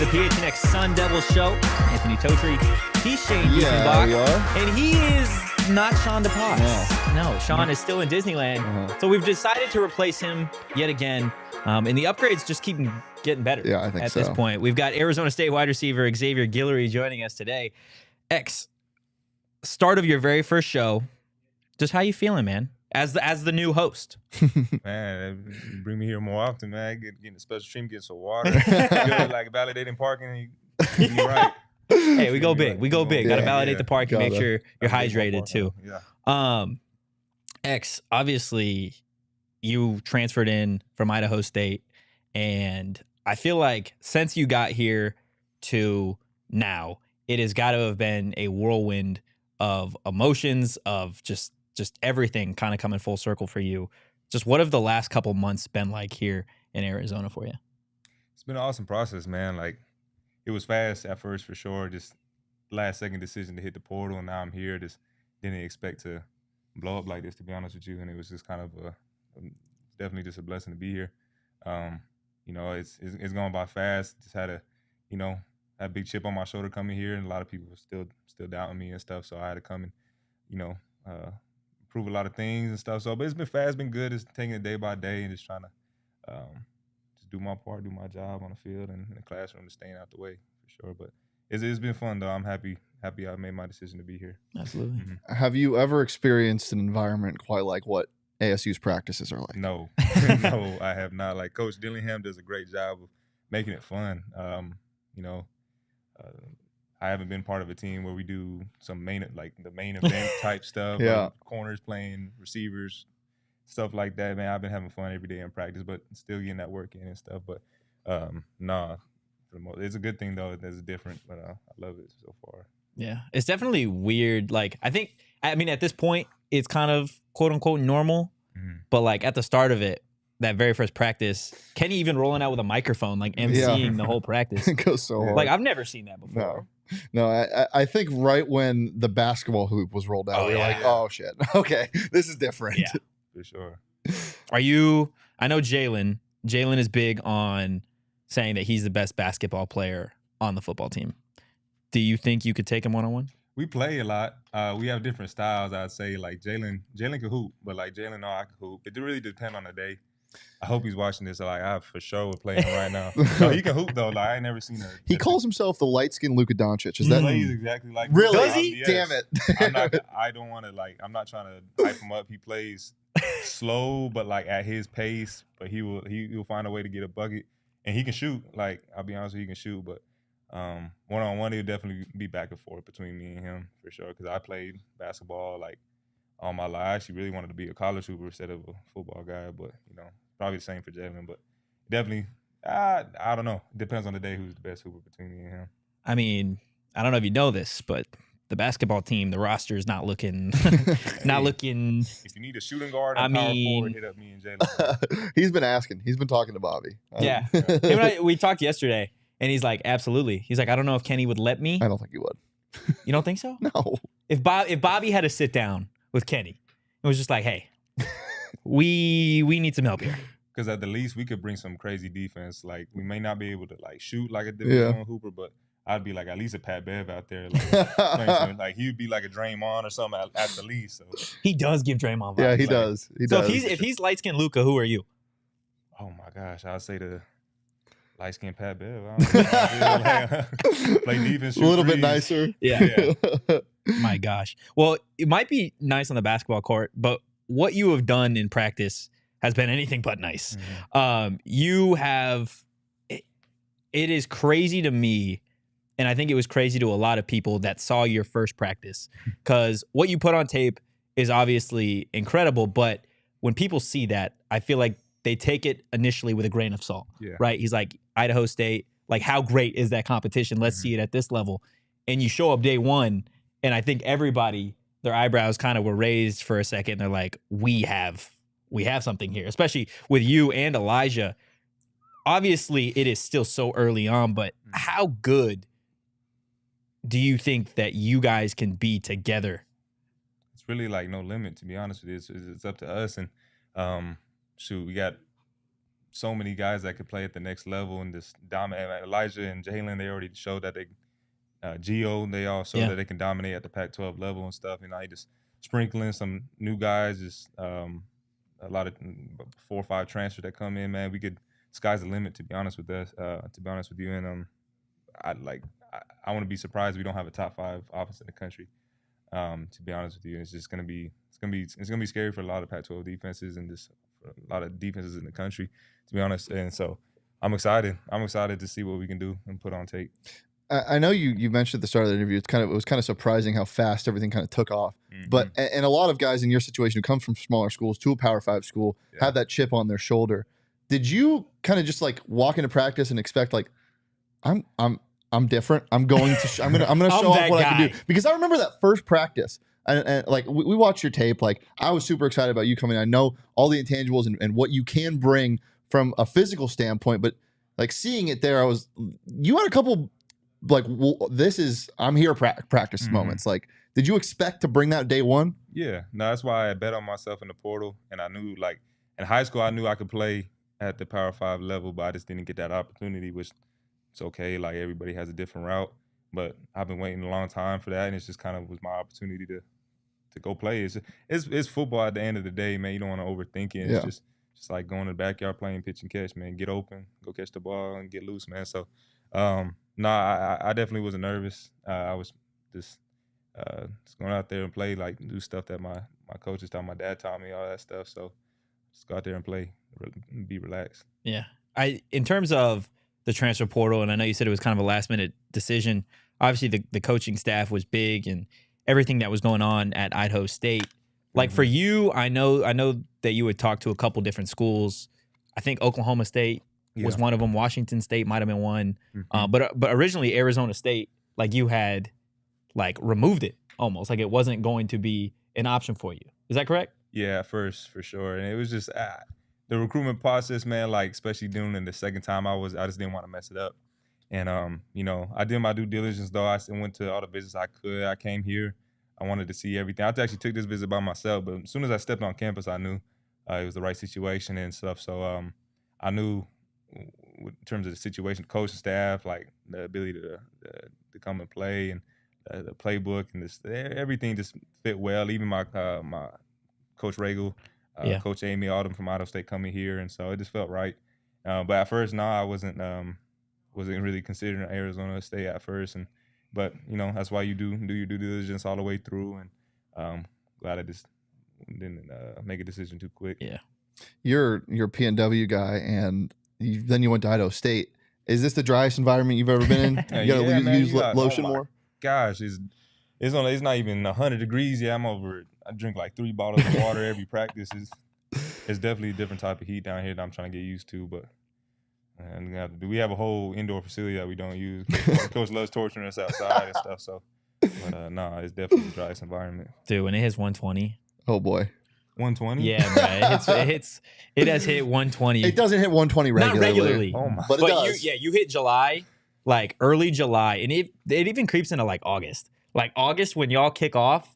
the PHNX Sun Devils show. Anthony Totri, he's Shane Diefenbach, we are. and he is not Sean DePaz. No, Sean is still in Disneyland. So we've decided to replace him yet again. And the upgrades just keep getting better. Yeah, I think at so. this point. We've got Arizona State wide receiver Xavier Guillory joining us today. Start of your very first show. Just how you feeling, man? As the new host. Man, bring me here more often, man. Getting a special treatment, getting some water. Good, like validating parking. You right. Hey, we go big. We go big. Got to Yeah, validate the parking. Make sure you're Gotta get more hydrated too. Yeah. Obviously, you transferred in from Idaho State, and I feel like since you got here to now, it has got to have been a whirlwind of emotions, of just everything kind of coming full circle for you. Just what have the last couple months been like here in Arizona for you? It's been an awesome process, man. Like, it was fast at first for sure. Just last second decision to hit the portal, and now I'm here. Just didn't expect to blow up like this, to be honest with you. And it was just kind of definitely just a blessing to be here. It's going by fast. Just had had a big chip on my shoulder coming here, and a lot of people were still doubting me and stuff. So I had to come and prove a lot of things and stuff. So, but it's been fast, it's been good. It's taking it day by day and just trying to just do my part, do my job on the field and in the classroom, to staying out the way for sure. But it's been fun though. I'm happy I made my decision to be here. Absolutely. Mm-hmm. Have you ever experienced an environment quite like what ASU's practices are like? No, no, I have not. Like, Coach Dillingham does a great job of making it fun. I haven't been part of a team where we do some the main event type stuff. Yeah. Like corners playing, receivers, stuff like that. Man, I've been having fun every day in practice, but still getting that work in and stuff. But it's a good thing though. That's different, but I love it so far. Yeah, it's definitely weird. Like, at this point, it's kind of quote unquote normal, but like at the start of it, that very first practice, Kenny even rolling out with a microphone, like emceeing the whole practice. It goes so hard. Like, I've never seen that before. No, I think right when the basketball hoop was rolled out, we were like, oh shit, okay, this is different. Yeah, for sure. I know Jalen is big on saying that he's the best basketball player on the football team. Do you think you could take him one-on-one? We play a lot. We have different styles, I'd say. Like, Jalen can hoop, but like Jalen know I can hoop. It really depends on the day. I hope he's watching this. Like, I for sure would play him right now. No, he can hoop though. Like, I ain't never seen a. He calls himself the light-skinned Luka Doncic. Is He that plays exactly like really? Does he? Yes. Damn it! I don't want to I'm not trying to hype him up. He plays slow, but like at his pace. But he'll find a way to get a bucket, and he can shoot. Like, I'll be honest with you, he can shoot. But one-on-one, it'll definitely be back and forth between me and him for sure. Because I played basketball like all my life. I actually really wanted to be a college hooper instead of a football guy, but probably the same for Jalen. But definitely, I don't know. It depends on the day who's the best hooper between me and him. I mean, I don't know if you know this, but the basketball team, the roster is not looking, looking. If you need a shooting guard and power forward, hit up me and Jalen. He's been asking. He's been talking to Bobby. Yeah. Him and I, we talked yesterday, and he's like, absolutely. He's like, I don't know if Kenny would let me. I don't think he would. You don't think so? No. If Bobby had to sit down with Kenny, it was just like, hey, we need some help here. Because at the least, we could bring some crazy defense. Like, we may not be able to like shoot like a Division I hooper, but I'd be like at least a Pat Bev out there. Like he'd be like a Draymond or something at the least. So. He does give Draymond vibes. Yeah, he does. He does. If he's light skinned Luka, who are you? Oh my gosh, I'd say the light skinned Pat Bev. I don't know. Play defense, a little threes. bit nicer. Yeah. My gosh. Well, it might be nice on the basketball court, but what you have done in practice has been anything but nice. You have. It is crazy to me. And I think it was crazy to a lot of people that saw your first practice, because what you put on tape is obviously incredible. But when people see that, I feel like they take it initially with a grain of salt, right? He's like, Idaho State, like, how great is that competition? Let's see it at this level. And you show up day one, and I think everybody, their eyebrows kind of were raised for a second. They're like, we have something here, especially with you and Elijah. Obviously, it is still so early on, but how good do you think that you guys can be together? It's really like no limit, to be honest with you. It's up to us. And we got so many guys that could play at the next level and just dominate. Like Elijah and Jalen, they already showed that they, Gio, they all showed that they can dominate at the Pac-12 level and stuff. You know, he just sprinkling some new guys, just a lot of 4 or 5 transfers that come in, man. Sky's the limit, to be honest with us, to be honest with you. And I want to be surprised if we don't have a top 5 offense in the country. To be honest with you, it's gonna be scary for a lot of Pac-12 defenses and just for a lot of defenses in the country, to be honest. And so I'm excited. I'm excited to see what we can do and put on tape. I know you mentioned at the start of the interview, it was kind of surprising how fast everything kind of took off. But and a lot of guys in your situation who come from smaller schools to a Power 5 school have that chip on their shoulder. Did you kind of just like walk into practice and expect like I'm different. I'm gonna show off what I can do? Because I remember that first practice, and like we watched your tape. Like I was super excited about you coming. I know all the intangibles and what you can bring from a physical standpoint, but like seeing it there, you had a couple like I'm here practice moments. Like, did you expect to bring that day one? Yeah, no, that's why I bet on myself in the portal, and I knew like in high school I knew I could play at the Power 5 level, but I just didn't get that opportunity, which. It's okay. Like everybody has a different route, but I've been waiting a long time for that, and it's just kind of was my opportunity to go play. It's football at the end of the day, man. You don't want to overthink it. It's just like going to the backyard playing pitch and catch, man. Get open, go catch the ball, and get loose, man. So, I definitely wasn't nervous. I was just going out there and play, like do stuff that my coaches taught, my dad taught me, all that stuff. So, just go out there and play, be relaxed. Yeah, in terms of the transfer portal, and I know you said it was kind of a last-minute decision. Obviously, the coaching staff was big, and everything that was going on at Idaho State. Like for you, I know that you would talk to a couple different schools. I think Oklahoma State was one of them. Washington State might have been one, but originally Arizona State, like you had, like removed it almost, like it wasn't going to be an option for you. Is that correct? Yeah, at first for sure, and it was just. The recruitment process, man, like especially doing it the second time, I just didn't want to mess it up. And I did my due diligence though. I went to all the visits I could. I came here. I wanted to see everything. I actually took this visit by myself, but as soon as I stepped on campus, I knew it was the right situation and stuff. So I knew in terms of the situation, coaching staff, like the ability to come and play and the playbook and everything just fit well. Even my Coach Regal. Coach Amy Autumn from Idaho State coming here, and so it just felt right. But at first, I wasn't really considering Arizona State at first, but that's why you do your due diligence all the way through, and glad I just didn't make a decision too quick. Yeah, you're a PNW guy, and then you went to Idaho State. Is this the driest environment you've ever been in? You gotta use lotion more. Gosh, it's not even 100 degrees. Yeah, I'm over it. I drink like 3 bottles of water every practice. It's definitely a different type of heat down here that I'm trying to get used to. But we have a whole indoor facility that we don't use. Coach loves torturing us outside and stuff. So, but it's definitely the driest environment. Dude, when it hits 120. Oh boy. 120? Yeah, man. It has hit 120. It doesn't hit 120 regularly. Not regularly. Oh my. But it does. You hit July, like early July, and it even creeps into like August. Like August when y'all kick off.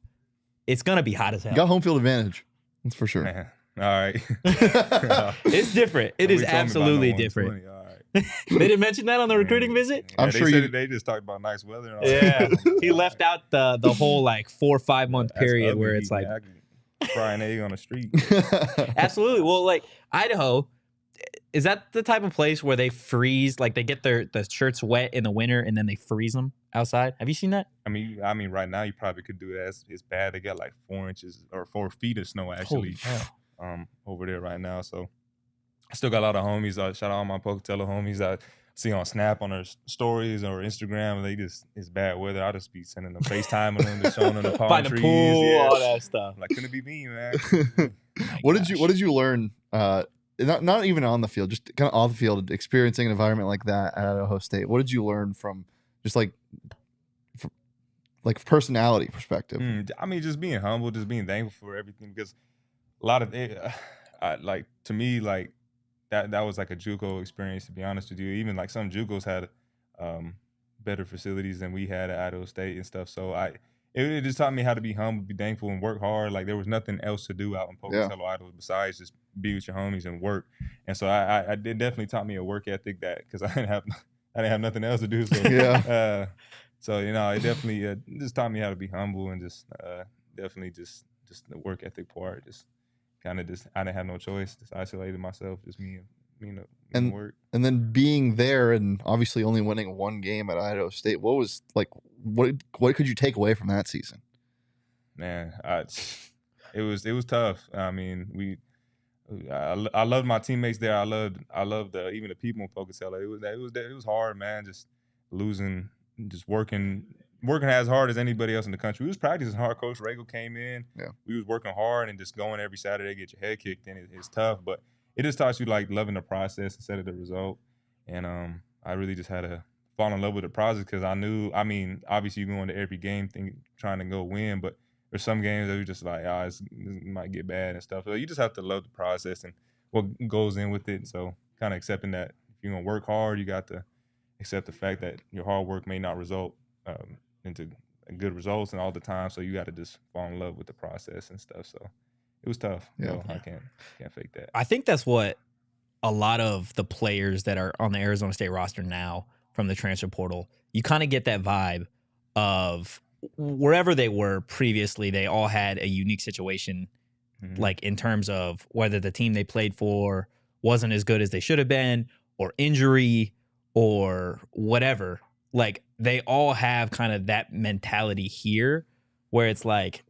It's going to be hot as hell. Got home field advantage. That's for sure. Man. All right. It's different. It is absolutely different. All right. They didn't mention that on the recruiting visit? I'm sure they just talked about nice weather. And all that. He left out the whole like 4 or 5 month period where it's like. Frying egg on the street. Absolutely. Well, like Idaho, is that the type of place where they freeze, like they get the shirts wet in the winter and then they freeze them outside? Have you seen that? I mean, right now you probably could do that. It's bad. They got like 4 inches or 4 feet of snow actually over there right now. So I still got a lot of homies. Shout out all my Pocatello homies I see on Snap on their stories or Instagram. It's bad weather. I'll just be sending them FaceTiming them, just showing them the palm trees. By the pool, all that stuff. Like, couldn't it be me, man? What did you learn? Not even on the field, just kind of off the field, experiencing an environment like that at Idaho State. What did you learn from just like personality perspective? I mean, just being humble, just being thankful for everything, because a lot of it, to me, like that was like a JUCO experience, to be honest with you. Even like some JUCOs had better facilities than we had at Idaho State and stuff. So it just taught me how to be humble, be thankful, and work hard. Like there was nothing else to do out in Pocatello Idaho besides just be with your homies and work. And so I did definitely taught me a work ethic that because I didn't have nothing else to do. So so you know, it definitely just taught me how to be humble and just definitely just the work ethic part. Just kind of just I didn't have no choice. Just isolated myself, just me and work. And then being there and obviously only winning one game at Idaho State, what was like? What could you take away from that season? Man, it was tough. I mean, I loved my teammates there. I loved even the people in Pocatello. It was hard, man. Just losing, just working as hard as anybody else in the country. We was practicing hard. Coach Regal came in. Yeah. We was working hard and just going every Saturday, get your head kicked in. It's tough, but it just taught you like loving the process instead of the result. And I really just had to fall in love with the process because I knew. I mean, obviously you go into every game trying to go win, but there's some games that you're just like, it might get bad and stuff. So you just have to love the process and what goes in with it. So kind of accepting that if you're gonna work hard, you got to accept the fact that your hard work may not result into good results and all the time. So you got to just fall in love with the process and stuff. So it was tough. Yeah, I can't fake that. I think that's what a lot of the players that are on the Arizona State roster now from the transfer portal, you kind of get that vibe of wherever they were previously, they all had a unique situation, like in terms of whether the team they played for wasn't as good as they should have been, or injury, or whatever. Like they all have kind of that mentality here where it's like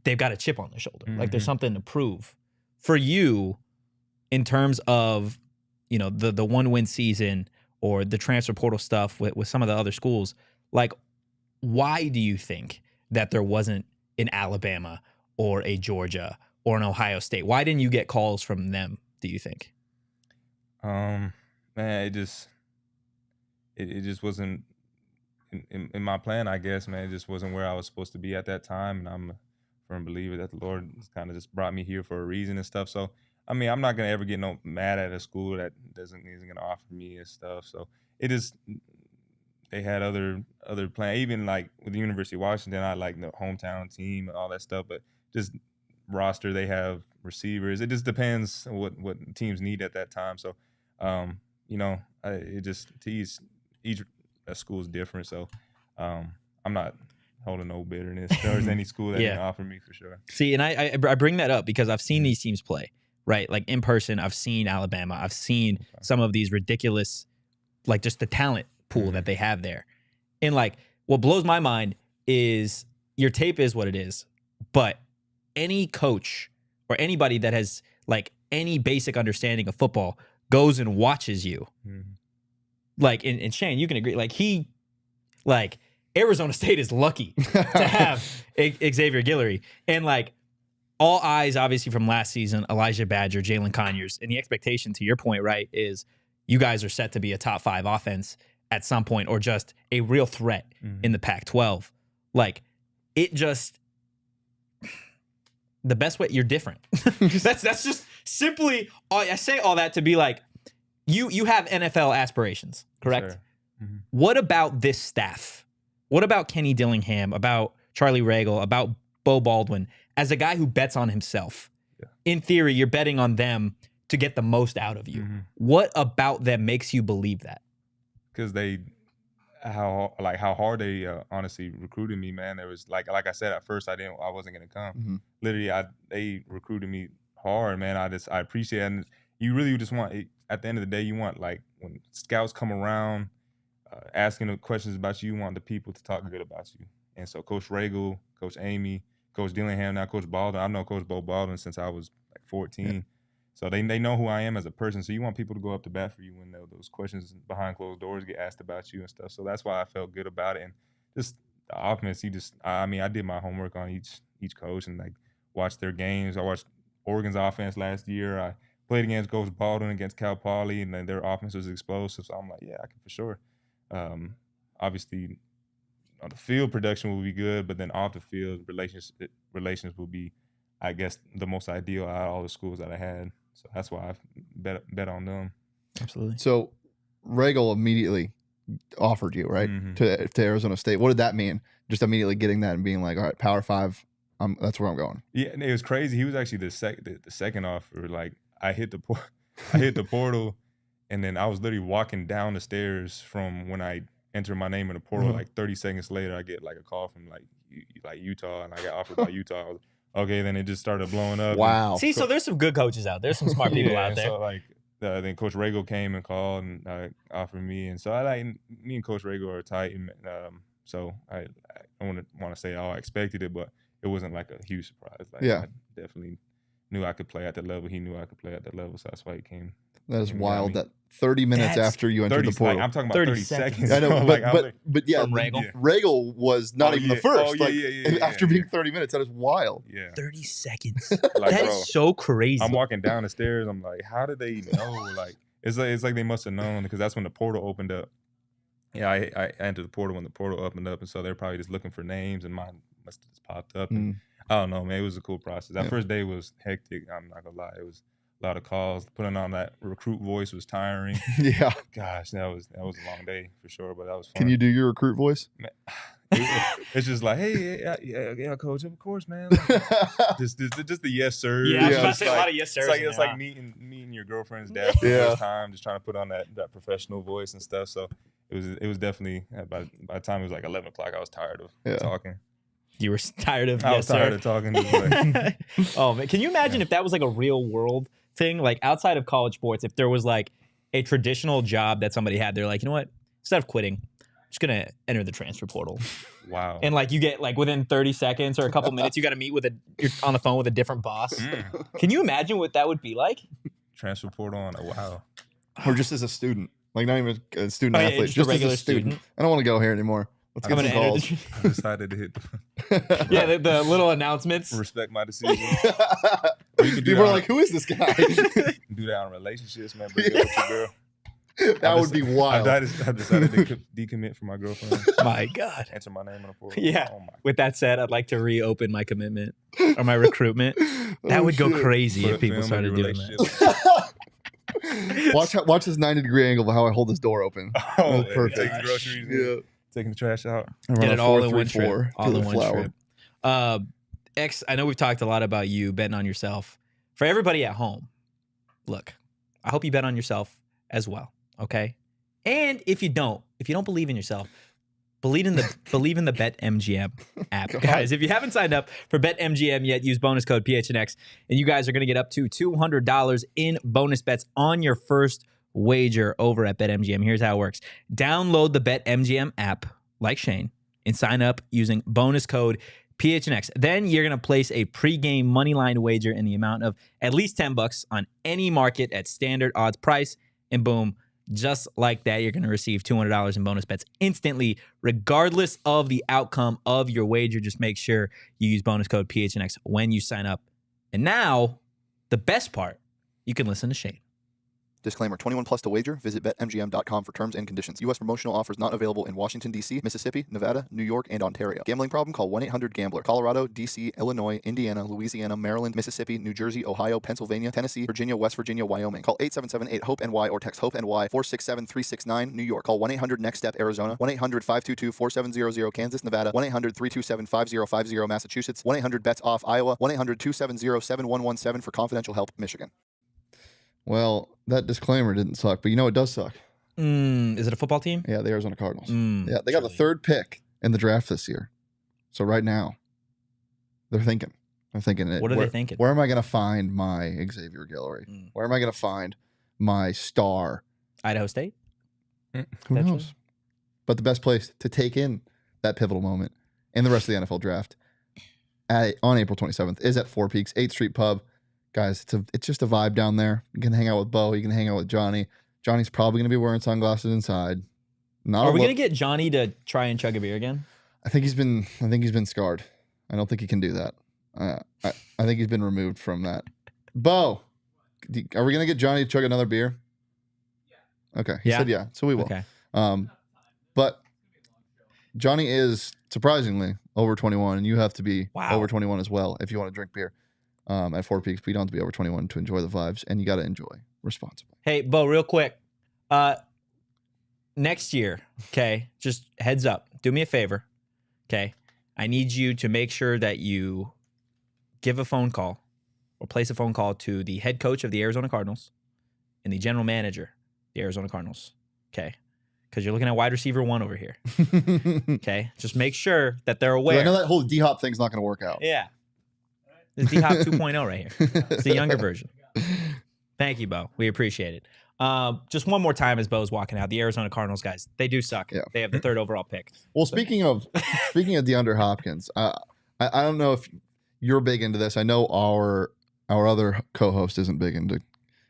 they've got a chip on their shoulder. Like there's something to prove. For you, in terms of, you know, the 1-win season or the transfer portal stuff with some of the other schools, like why do you think that there wasn't an Alabama or a Georgia or an Ohio State? Why didn't you get calls from them, do you think? Man, it just wasn't in my plan, I guess, man. It just wasn't where I was supposed to be at that time. And I'm a firm believer that the Lord kind of just brought me here for a reason and stuff. So, I mean, I'm not going to ever get mad at a school that isn't going to offer me and stuff. So it just, they had other plans. Even like with the University of Washington, I like the hometown team and all that stuff, but just roster, they have receivers. It just depends on what teams need at that time. So, you know, it just each school is different. So I'm not holding no bitterness towards any school that can offer me for sure. See, and I bring that up because I've seen these teams play, right? Like in person, I've seen Alabama. I've seen some of these ridiculous, like just the talent pool that they have there. And like what blows my mind is your tape is what it is, but any coach or anybody that has like any basic understanding of football goes and watches you. Like, and Shane, you can agree, like Arizona State is lucky to have Xavier Guillory. And like all eyes, obviously, from last season, Elijah Badger, Jalen Conyers, and the expectation, to your point, right, is you guys are set to be a top 5 offense at some point or just a real threat in the Pac-12. Like, it just, the best way, you're different. That's just simply, I say all that to be like, you have NFL aspirations, correct? Sure. What about this staff? What about Kenny Dillingham, about Charlie Regal, about Bo Baldwin, as a guy who bets on himself? Yeah. In theory, you're betting on them to get the most out of you. What about them makes you believe that? Because how hard they honestly recruited me, man. There was like I said at first, I wasn't gonna come. Literally, they recruited me hard, man. I appreciate it. And you really just want, at the end of the day, you want, like, when scouts come around asking the questions about you, you want the people to talk good about you. And so Coach Regal, Coach Amy, Coach Dillingham, now Coach Baldwin. I've known Coach Bo Baldwin since I was like 14. Yeah. So they know who I am as a person. So you want people to go up to bat for you when those questions behind closed doors get asked about you and stuff. So that's why I felt good about it. And just the offense, I did my homework on each coach and like watched their games. I watched Oregon's offense last year. I played against Coach Baldwin, against Cal Poly, and then their offense was explosive. So I'm like, yeah, I can for sure. Obviously, on the field, production will be good, but then off the field, relations will be, I guess, the most ideal out of all the schools that I had. So that's why I bet on them. Absolutely. So Regal immediately offered you, right? Mhm. To Arizona State. What did that mean? Just immediately getting that and being like, all right, Power 5, that's where I'm going. Yeah, and it was crazy. He was actually the second offer. Like I hit the portal, and then I was literally walking down the stairs from when I entered my name in the portal. Mhm. Like 30 seconds later, I get like a call from like Utah, and I got offered by Utah. I was, okay, then it just started blowing up. Wow. See, so there's some good coaches out there. There's some smart people out and there. So like then Coach Rago came and called and offered me, and so me and Coach Rago are tight, and so I don't want to say I expected it, but it wasn't like a huge surprise. Like Yeah. I definitely knew I could play at that level. He knew I could play at that level, so that's why he came. That is and got wild. me. That 30 minutes That's after you entered the portal. Like, I'm talking about 30 30 seconds. I know, Like, but yeah, From Regal? Yeah. Regal was not Oh, even the yeah. first. Oh, yeah, like, yeah, after being 30 minutes, that is wild. Yeah. 30 seconds. Like, That bro, is so crazy. I'm walking down the stairs. I'm like, how did they know? Like, it's like they must have known because that's when the portal opened up. Yeah, I entered the portal when the portal opened up, and so they're probably just looking for names, and mine must have just popped up. And I don't know, man. It was a cool process. That first day was hectic. I'm not gonna lie. It was a lot of calls. Putting on that recruit voice was tiring. Yeah. Gosh, that was a long day for sure, but that was fun. Can you do your recruit voice? Man, it's just like, hey, yeah, coach, of course, man. Just the yes sir. Yeah, I was Yeah. about to It's say a lot of yes sirs. It's like meeting your girlfriend's dad for the Yeah. first time, just trying to put on that professional voice and stuff. So it was definitely by the time it was like 11 o'clock, I was tired of talking. You were tired of I was tired of talking. Just like, Oh man, can you imagine if that was like a real world thing, like outside of college sports? If there was like a traditional job that somebody had, they're like, you know what? Instead of quitting, I'm just gonna enter the transfer portal, wow. and like you get like within 30 seconds or a couple minutes, you got to meet with you're on the phone with a different boss. Can you imagine what that would be like? Transfer portal on. Wow. Or just as a student, like not even a student Oh, yeah, athlete, just a just regular as a student. student. I don't want to go here anymore. Let's I'm get gonna some enter calls. I decided to hit Yeah, the little announcements. respect my decision. Or you could do People are that like, who is this guy? do that on relationships, man. Break up with your girl. That would be wild. I decided to decommit from my girlfriend. My God. Enter my name on the portal. Yeah. Oh my. With that said, I'd like to reopen my commitment or my recruitment. That Oh, would go shit. crazy Put if a people film of started your doing that. relationship. Watch this 90-degree angle of how I hold this door open. Oh, That's perfect. Taking groceries, Yeah. taking the trash out. Get it all in one 4-3-4 trip. to All the in one flower. trip. X, I know we've talked a lot about you betting on yourself. For everybody at home, look, I hope you bet on yourself as well, okay? And if you don't believe in yourself, believe in the BetMGM app. God. Guys, if you haven't signed up for BetMGM yet, use bonus code PHNX, and you guys are going to get up to $200 in bonus bets on your first wager over at BetMGM. Here's how it works. Download the BetMGM app, like Shane, and sign up using bonus code PHNX. Then you're going to place a pregame moneyline wager in the amount of at least $10 on any market at standard odds price, and boom, just like that, you're going to receive $200 in bonus bets instantly, regardless of the outcome of your wager. Just make sure you use bonus code PHNX when you sign up. And now, the best part, you can listen to Shane. Disclaimer, 21 plus to wager. Visit BetMGM.com for terms and conditions. U.S. promotional offers not available in Washington, D.C., Mississippi, Nevada, New York, and Ontario. Gambling problem? Call 1-800-GAMBLER. Colorado, D.C., Illinois, Indiana, Louisiana, Maryland, Mississippi, New Jersey, Ohio, Pennsylvania, Tennessee, Virginia, West Virginia, Wyoming. Call 877-8-HOPE-NY or text HOPE-NY 467-369, New York. Call 1-800-NEXT-STEP, Arizona. 1-800-522-4700, Kansas, Nevada. 1-800-327-5050, Massachusetts. 1-800-BETS-OFF, Iowa. 1-800-270-7117 for confidential help, Michigan. Well, that disclaimer didn't suck, but you know it does suck. Is it a football team? Yeah, the Arizona Cardinals. Yeah, they got the third pick in the draft this year. So right now, they're thinking. What are they thinking? Where am I going to find my Xavier Guillory? Where am I going to find my star? Idaho State? Who knows? But the best place to take in that pivotal moment and the rest of the NFL draft on April 27th is at Four Peaks, 8th Street Pub. Guys, it's just a vibe down there. You can hang out with Bo. You can hang out with Johnny. Johnny's probably going to be wearing sunglasses inside. Are we going to get Johnny to try and chug a beer again? I think he's been scarred. I don't think he can do that. I think he's been removed from that. Bo, are we going to get Johnny to chug another beer? Yeah. Okay. He said yeah. So we will. Okay. But Johnny is surprisingly over 21, and you have to be over 21 as well if you want to drink beer. At Four Peaks, but you don't have to be over 21 to enjoy the vibes, and you got to enjoy responsibly. Hey, Bo, real quick. next year, okay, just heads up, do me a favor, okay? I need you to make sure that you give a phone call or place a phone call to the head coach of the Arizona Cardinals and the general manager of the Arizona Cardinals, okay? Because you're looking at wide receiver 1 over here, okay? Just make sure that they're aware. I know that whole D-Hop thing's not going to work out. Yeah. It's D-Hop 2.0 right here. It's the younger version. Thank you, Bo. We appreciate it. Just one more time as Bo's walking out. The Arizona Cardinals, guys, they do suck. Yeah. They have the 3rd overall pick. Well, speaking of DeAndre Hopkins, I don't know if you're big into this. I know our other co-host isn't big into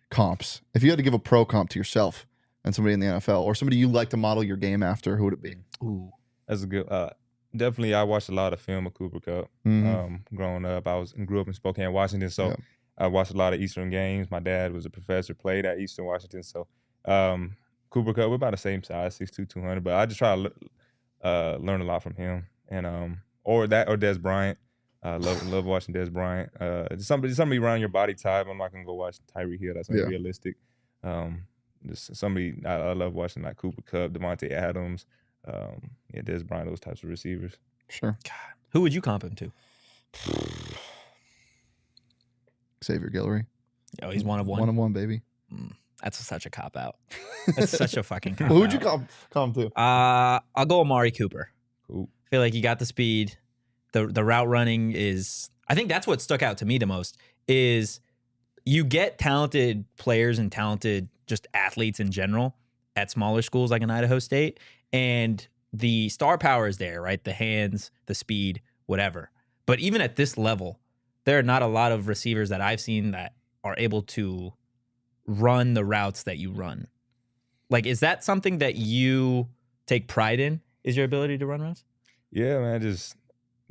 comps. If you had to give a pro comp to yourself and somebody in the NFL or somebody you like to model your game after, who would it be? Ooh. That's a good. Definitely, I watched a lot of film of Cooper Kupp. Growing up, grew up in Spokane, Washington, so I watched a lot of Eastern games. My dad was a professor, played at Eastern Washington, so Cooper Kupp, we're about the same size, 6'2", 200. But I just try to learn a lot from him, and or Des Bryant. Love watching Des Bryant. Somebody around your body type. I'm not gonna go watch Tyreek Hill. That's unrealistic. Just somebody I love watching, like Cooper Kupp, Devontae Adams. Des Bryant, those types of receivers. Sure. God. Who would you comp him to? Xavier Guillory. Oh, he's 1 of 1. 1 of 1, baby. That's such a cop out. That's such a fucking cop out. Who would you comp to? I'll go Amari Cooper. Cool. I feel like you got the speed. The route running is, I think that's what stuck out to me the most, is you get talented players and talented just athletes in general at smaller schools like an Idaho State, and the star power is there, right? The hands, the speed, whatever. But even at this level, there are not a lot of receivers that I've seen that are able to run the routes that you run. Like, is that something that you take pride in, is your ability to run routes? Yeah, man, just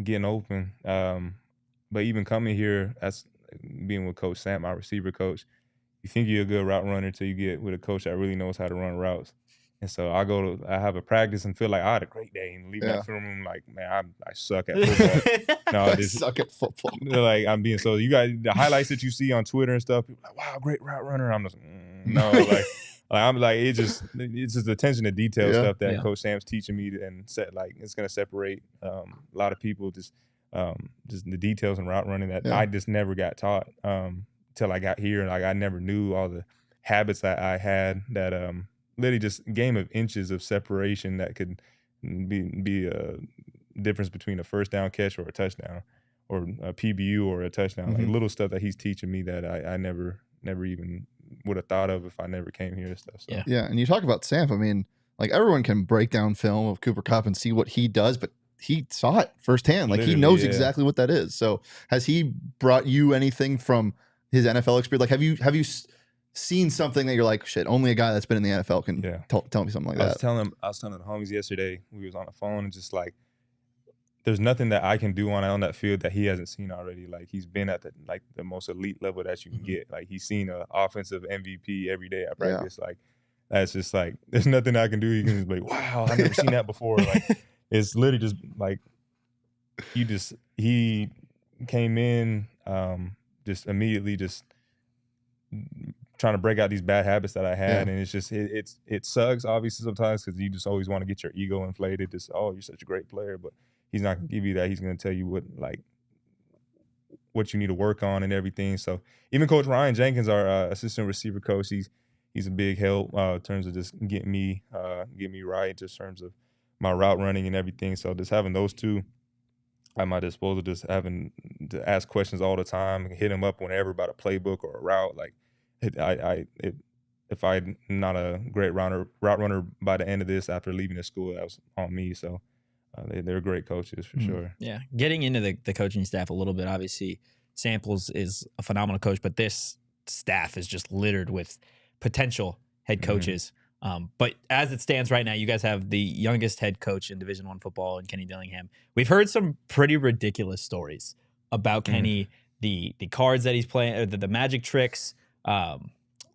getting open. But even coming here, as being with Coach Sam, my receiver coach, you think you're a good route runner until you get with a coach that really knows how to run routes. And so I have a practice and feel like I had a great day and leave that film room like, man, I suck at football. I suck at football. Like, I'm being so, you guys, the highlights that you see on Twitter and stuff, people are like, wow, great route runner. I'm just, no, like I'm like, it's just the attention to detail stuff that Coach Sam's teaching me, and it's gonna separate a lot of people, just the details in route running that I just never got taught till I got here. Like, I never knew all the habits that I had that literally just a game of inches of separation that could be a difference between a first down catch or a touchdown, or a PBU or a touchdown. Like, little stuff that he's teaching me that I never even would have thought of if I never came here and stuff. So. Yeah, and you talk about Sam. I mean, like, everyone can break down film of Cooper Kupp and see what he does, but he saw it firsthand. Like, he knows exactly what that is. So has he brought you anything from his NFL experience? Like, have you seen something that you're like, shit, only a guy that's been in the NFL can tell me something like that? I was telling the homies yesterday, we was on the phone, and just like, there's nothing that I can do on that field that he hasn't seen already. Like, he's been at the most elite level that you can get. Like, he's seen an offensive MVP every day at practice. Like, that's just like, there's nothing I can do. You can just be like, wow, I've never seen that before. Like, it's literally just like, he came in just immediately just trying to break out these bad habits that I had. And it's just, it sucks obviously sometimes, because you just always want to get your ego inflated. Just, oh, you're such a great player, but he's not going to give you that. He's going to tell you what you need to work on and everything. So even Coach Ryan Jenkins, our assistant receiver coach, he's a big help in terms of just getting me right, just in terms of my route running and everything. So just having those two at my disposal, just having to ask questions all the time, hit him up whenever about a playbook or a route. Like, if I'm not a great route runner by the end of this after leaving the school, that was on me. So. They're great coaches for sure. Yeah, getting into the coaching staff a little bit. Obviously, Samples is a phenomenal coach, but this staff is just littered with potential head coaches. But as it stands right now, you guys have the youngest head coach in Division I football, in Kenny Dillingham. We've heard some pretty ridiculous stories about Kenny, the cards that he's playing, or the magic tricks.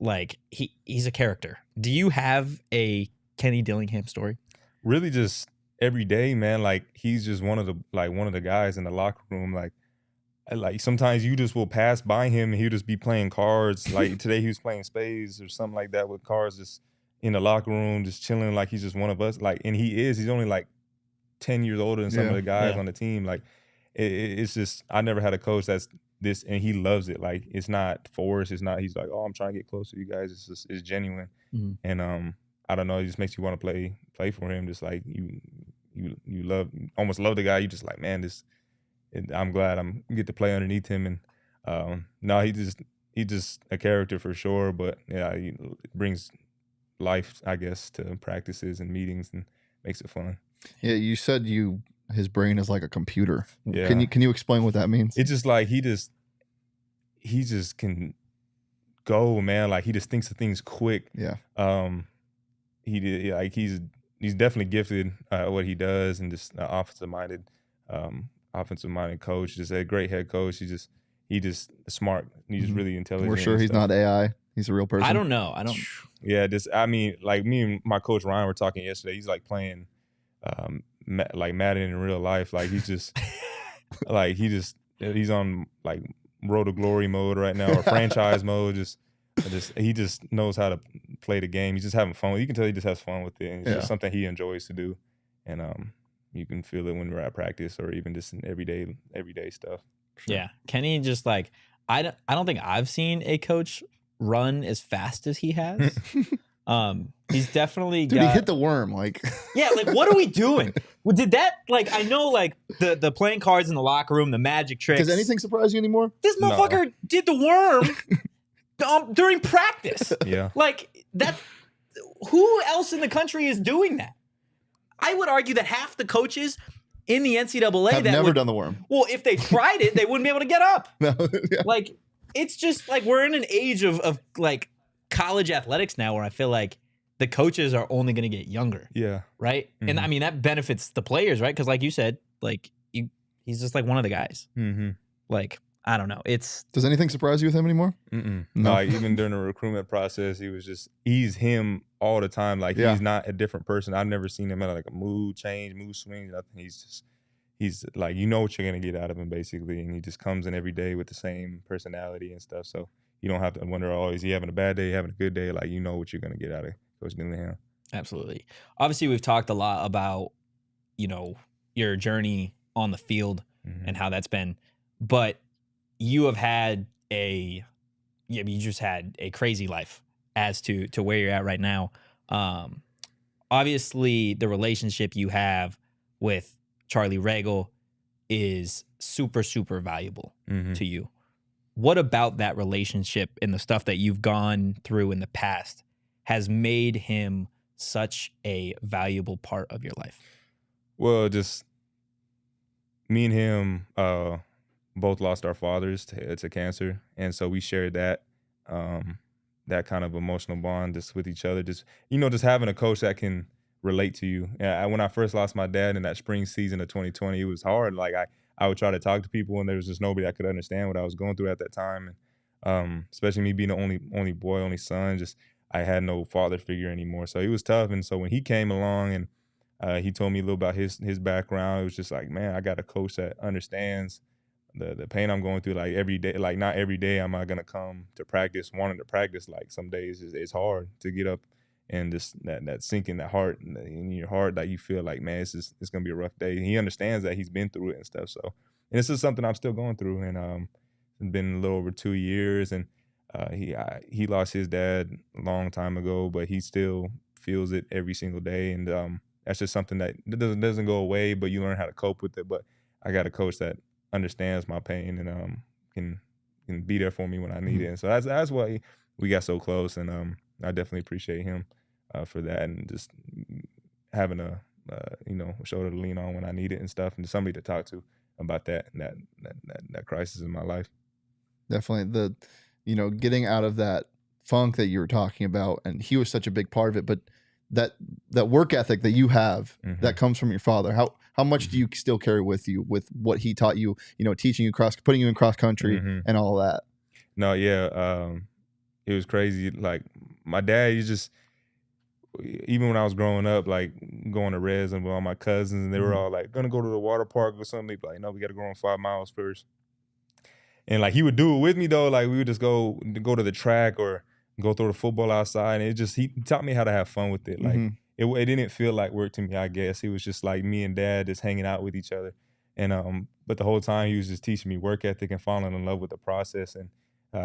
Like, he's a character. Do you have a Kenny Dillingham story? Really, just every day, man. Like, he's just one of the guys in the locker room. Like sometimes you just will pass by him and he'll just be playing cards. Like, today he was playing spades or something like that with cards. Just, in the locker room, just chilling like he's just one of us. Like, and he's only like 10 years older than some of the guys on the team. Like, it's just, I never had a coach that's this, and he loves it. Like, it's not forced. It's not, he's like, oh, I'm trying to get close to you guys. It's just, it's genuine. And I don't know, it just makes you want to play for him. Just like you almost love the guy. You just like, man, I'm glad I'm get to play underneath him. And no, he's just a character for sure. But yeah, he brings life, I guess, to practices and meetings and makes it fun. Yeah, you said his brain is like a computer. Yeah. Can you explain what that means? It's just like he just can go, man. Like, he just thinks of things quick. Yeah. He's definitely gifted at what he does, and just offensive minded coach. Just a great head coach. He just smart. He's just really intelligent. We're sure he's not AI. He's a real person. I don't know. Yeah, I mean, like, me and my coach Ryan were talking yesterday. He's like playing like Madden in real life. Like, he's just like he's on like Road to Glory mode right now, or franchise mode. He just knows how to play the game. He's just having fun. You can tell he just has fun with it. And it's just something he enjoys to do. And you can feel it when we're at practice, or even just in everyday stuff. Sure. Yeah, Kenny just like, I don't think I've seen a coach run as fast as he has. He's definitely he hit the worm, like. Yeah, like, what are we doing? Well, did that, like, I know, like, the playing cards in the locker room, the magic tricks. Does anything surprise you anymore? This motherfucker did the worm during practice. Yeah. Like, who else in the country is doing that? I would argue that half the coaches in the NCAA have never done the worm. Well, if they tried it, they wouldn't be able to get up. No, yeah. Like, it's just like we're in an age of like college athletics now, where I feel like the coaches are only going to get younger. Yeah. Right. Mm-hmm. And I mean, that benefits the players, right? Because like you said, like he's just like one of the guys. Mm-hmm. Like, I don't know. Does anything surprise you with him anymore? No. Like, even during the recruitment process, he's him all the time. Like, he's not a different person. I've never seen him at like a mood change, mood swing, nothing. He's like, you know what you're going to get out of him, basically. And he just comes in every day with the same personality and stuff. So you don't have to wonder, oh, is he having a bad day, having a good day? Like, you know what you're going to get out of Coach Dillingham. Absolutely. Obviously, we've talked a lot about, your journey on the field and how that's been. But you have had you just had a crazy life as to where you're at right now. Obviously, the relationship you have with Charlie Regal is super, super valuable to you. What about that relationship and the stuff that you've gone through in the past has made him such a valuable part of your life? Well, just me and him both lost our fathers to cancer, and so we shared that kind of emotional bond just with each other. Just having a coach that can relate to you. When I first lost my dad in that spring season of 2020, it was hard. Like, I would try to talk to people, and there was just nobody that could understand what I was going through at that time. And especially me being the only boy, only son, just I had no father figure anymore. So it was tough. And so when he came along and he told me a little about his background, it was just like, man, I got a coach that understands the pain I'm going through. Like, every day, like, not every day am I gonna come to practice wanting to practice. Like, some days it's hard to get up, and just that sink in that heart, in your heart, that you feel like, man, it's gonna be a rough day. And he understands that. He's been through it and stuff. So, and this is something I'm still going through. And it's been a little over 2 years, and he lost his dad a long time ago, but he still feels it every single day. And that's just something that doesn't go away, but you learn how to cope with it. But I got a coach that understands my pain and can be there for me when I need it. And so that's why we got so close. And I definitely appreciate him for that, and just having a shoulder to lean on when I need it and stuff, and somebody to talk to about that crisis in my life. Definitely getting out of that funk that you were talking about, and he was such a big part of it. But that work ethic that you have that comes from your father, how much do you still carry with you with what he taught you? Teaching you putting you in cross country and all that. No, yeah, it was crazy. Like, my dad, even when I was growing up, like going to res and with all my cousins, and they were all like, gonna go to the water park or something. They'd be like, no, we got to go on 5 miles first. And like, he would do it with me though. Like, we would just go to the track or go throw the football outside. And he taught me how to have fun with it. Like it didn't feel like work to me, I guess. It was just like me and Dad just hanging out with each other. And but the whole time he was just teaching me work ethic and falling in love with the process. And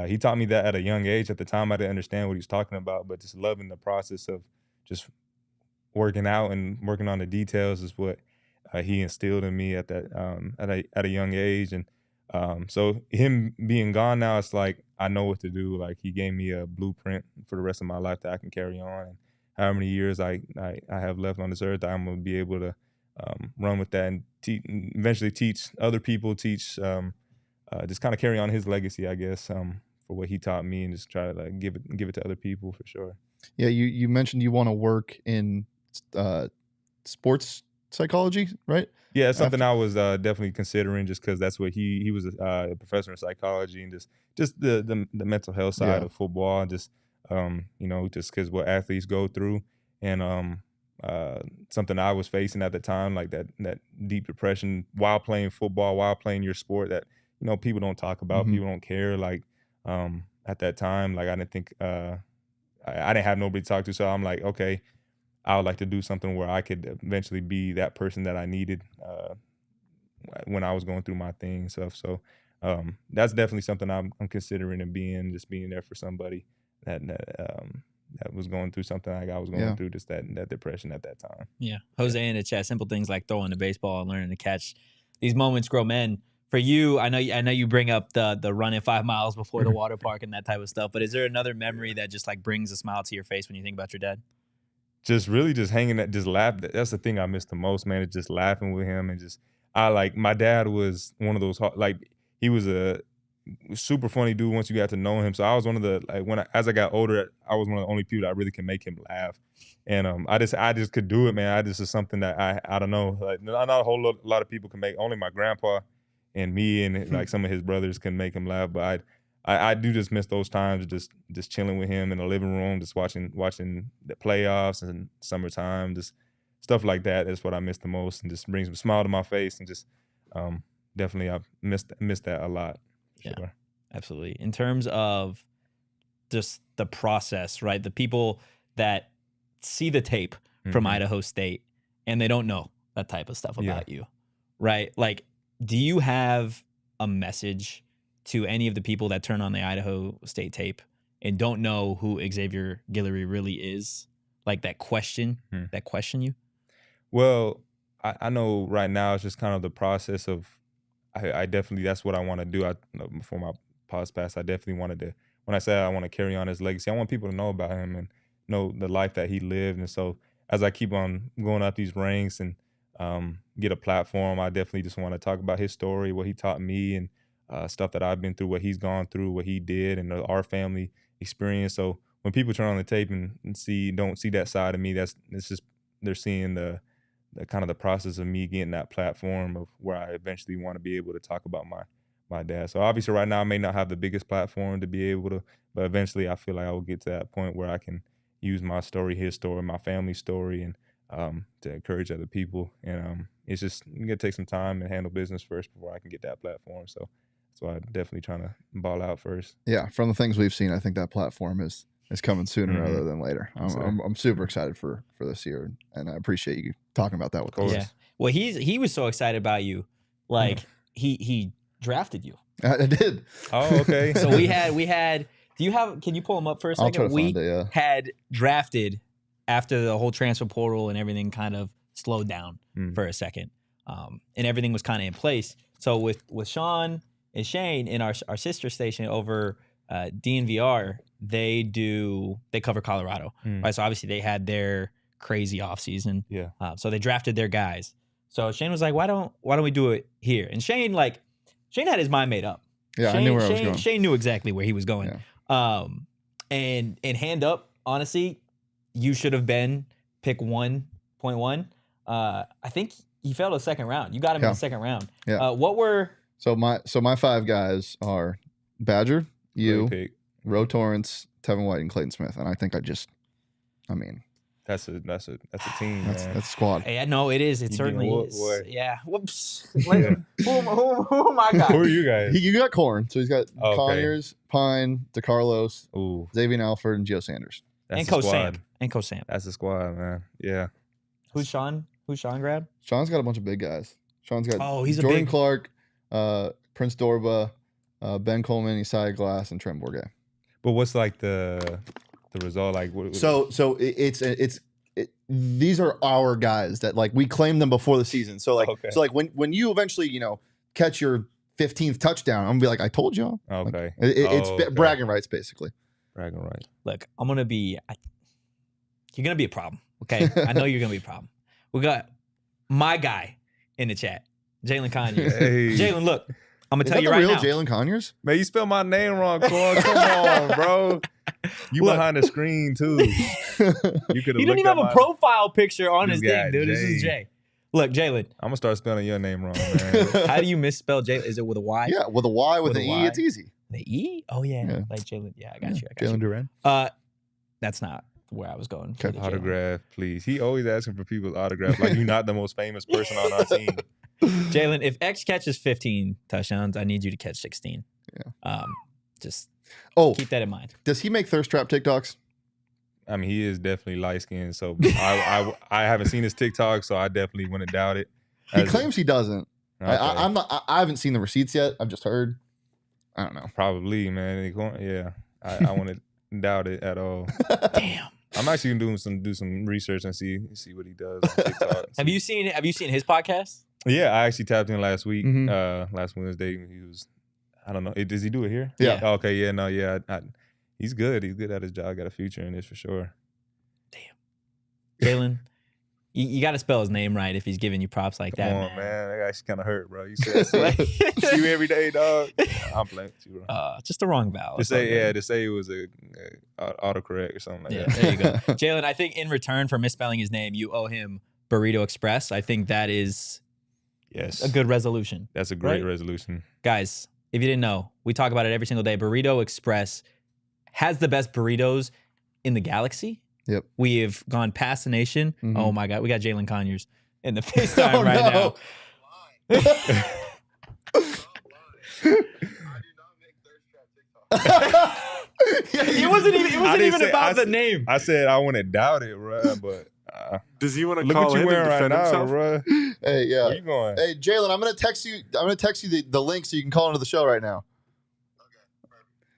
he taught me that at a young age. At the time, I didn't understand what he was talking about, but just loving the process of just working out and working on the details is what he instilled in me at a young age. And so him being gone now, it's like I know what to do. Like he gave me a blueprint for the rest of my life that I can carry on. And however many years I have left on this earth, I'm gonna be able to run with that and eventually teach other people, just kind of carry on his legacy, I guess, for what he taught me, and just try to like give it to other people for sure. Yeah, you mentioned you want to work in sports psychology, right? Yeah, it's something I was definitely considering, just because that's what he was a professor in psychology, and just the mental health side of football, and just just because what athletes go through, and something I was facing at the time, like that deep depression while playing football, while playing your sport, that people don't talk about, people don't care. Like at that time, like I didn't think I didn't have nobody to talk to, so I'm like, okay, I would like to do something where I could eventually be that person that I needed when I was going through my thing and stuff. So that's definitely something I'm considering, and being there for somebody that was going through something like I was going through, just that depression at that time. Yeah. Jose in the chat, simple things like throwing the baseball and learning to catch. These moments grow men. For you, I know you bring up the running 5 miles before the water park and that type of stuff, but is there another memory that just like brings a smile to your face when you think about your dad? Just really just hanging out, just laughing. That's the thing I miss the most, man. It's just laughing with him, and my dad was one of those, like, he was a super funny dude once you got to know him. So I was one of the, as I got older, I was one of the only people that really can make him laugh. And I just could do it, man. This is something that I don't know, like not a whole lot of people can make. Only my grandpa and me and like some of his brothers can make him laugh. But I do just miss those times, just chilling with him in the living room, just watching the playoffs and summertime, just stuff like that. That's what I miss the most, and just brings a smile to my face, and just definitely I miss that a lot. Yeah, sure. Absolutely. In terms of just the process, right? The people that see the tape from Idaho State and they don't know that type of stuff about you, right? Like, do you have a message to any of the people that turn on the Idaho State tape and don't know who Xavier Guillory really is? Like that question you? Well, I know right now it's just kind of the process of, I definitely, that's what I want to do. Before my pause pass, I definitely wanted to, when I said I want to carry on his legacy, I want people to know about him and know the life that he lived. And so as I keep on going up these ranks and get a platform, I definitely just want to talk about his story, what he taught me, and stuff that I've been through, what he's gone through, what he did, and our family experience. So when people turn on the tape and don't see that side of me, it's just, they're seeing the kind of the process of me getting that platform of where I eventually want to be able to talk about my dad. So obviously right now I may not have the biggest platform to be able to, but eventually I feel like I will get to that point where I can use my story, his story, my family's story, and to encourage other people. And it's just, I'm gonna take some time and handle business first before I can get that platform. So I'm definitely trying to ball out first. Yeah, from the things we've seen, I think that platform is coming sooner rather than later. I'm super excited for this year, and I appreciate you talking about that with us. Yeah. Well, he was so excited about you, like he drafted you. I did. Oh, okay. So we had. Can you pull him up for a second? I'll try to find it, yeah. Had drafted after the whole transfer portal and everything kind of slowed down for a second, and everything was kind of in place. So with Sean and Shane in our sister station over DNVR, they cover Colorado, right? So obviously they had their crazy offseason. Yeah. So they drafted their guys. So Shane was like, why don't we do it here? And Shane had his mind made up. Yeah, Shane, I knew where I was going. Shane knew exactly where he was going. Yeah. And hand up, honestly, you should have been pick 1.1. I think he fell to the second round. You got him in the second round. Yeah. What were So my 5 guys are Badger, you, Ro Torrance, Tevin White, and Clayton Smith. And I think That's a team, That's man. that's squad. Yeah, no, it is. It You certainly getting is. whooped, boy. Yeah. Whoops. Yeah. Who am I got? Who are you guys? You got Corn, so he's got Okay. Conyers, Pine, DeCarlos, Ooh, Xavier Alford, and Gio Sanders. that's And the Coach squad. Sam. And Coach Sam. That's the squad, man. Yeah. Who's Sean? Who's Sean grab? Sean's got a bunch of big guys. Sean's got Oh, he's a Jordan big- Clark, Prince Dorba, Ben Coleman, Isaiah Glass, and Trent Bourget. But what's like the result? Like what, So these are our guys that like we claimed them before the season. So like Okay. when you eventually catch your 15th touchdown, I'm gonna be like, I told y'all. Like, okay. it's Okay. bragging rights basically. Bragging right. Look, I'm gonna be. You're gonna be a problem. Okay, I know you're gonna be a problem. We got my guy in the chat, Jalen Conyers. Hey. Jalen, look, I'm gonna Is tell that you the right real now. Jalen Conyers? Man, you spelled my name wrong, Corn. Come on, bro. You Look. behind the screen too. You could have. He didn't even have a profile picture on This his guy, thing, dude. This is Jay. Jay. Look, Jalen, I'm gonna start spelling your name wrong, man. how do you misspell Jay? Is it with a Y? Yeah, with a Y, with With an a E, Y? it's easy. The E? Oh yeah, Yeah. like Jalen. Yeah, I got you. Jalen Duran. That's not where I was going. Okay. with the Jalen. Autograph, please. He always asking for people's autograph. Like you're not the most famous person on our team. Jalen, if X catches 15 touchdowns, I need you to catch 16. Yeah. Just Oh, keep that in mind. does he make thirst trap TikToks? I mean, he is definitely light skinned, so I haven't seen his TikTok, so I definitely wouldn't doubt it. He claims he doesn't. Okay. I'm not. I haven't seen the receipts yet. I've just heard. I don't know. Probably, man. Yeah, I wouldn't doubt it at all. Damn. I'm actually gonna do some research and see what he does on TikTok. Have you seen his podcast? Yeah, I actually tapped in last week, Mhm. last Wednesday. He was, I don't know, does he do it here? Yeah. Okay, yeah, no, yeah. He's good. He's good at his job. Got a future in this for sure. Jalen, you got to spell his name right if he's giving you props like Come that, on, man. That guy's kind of hurt, bro. You said Like- you every day, dog. I'm playing with you, bro. Just the wrong vowel. To say it was a autocorrect or something like Yeah, that. there you go. Jalen, I think in return for misspelling his name, you owe him Burrito Express. I think that is Yes, a good resolution. That's a great Right? resolution. Guys, if you didn't know, we talk about it every single day. Burrito Express has the best burritos in the galaxy. Yep. We have gone past the nation. Mhm. Oh my God, we got Jalen Conyers in the FaceTime Oh, right no. now. It wasn't even say- about I the said- name. I said I wouldn't doubt it, bro. But Does he want to look call what you in wearing and right defend now, himself? bro. Hey, yeah. Where you going? Hey, Jalen, I'm gonna text you. The link so you can call into the show right now.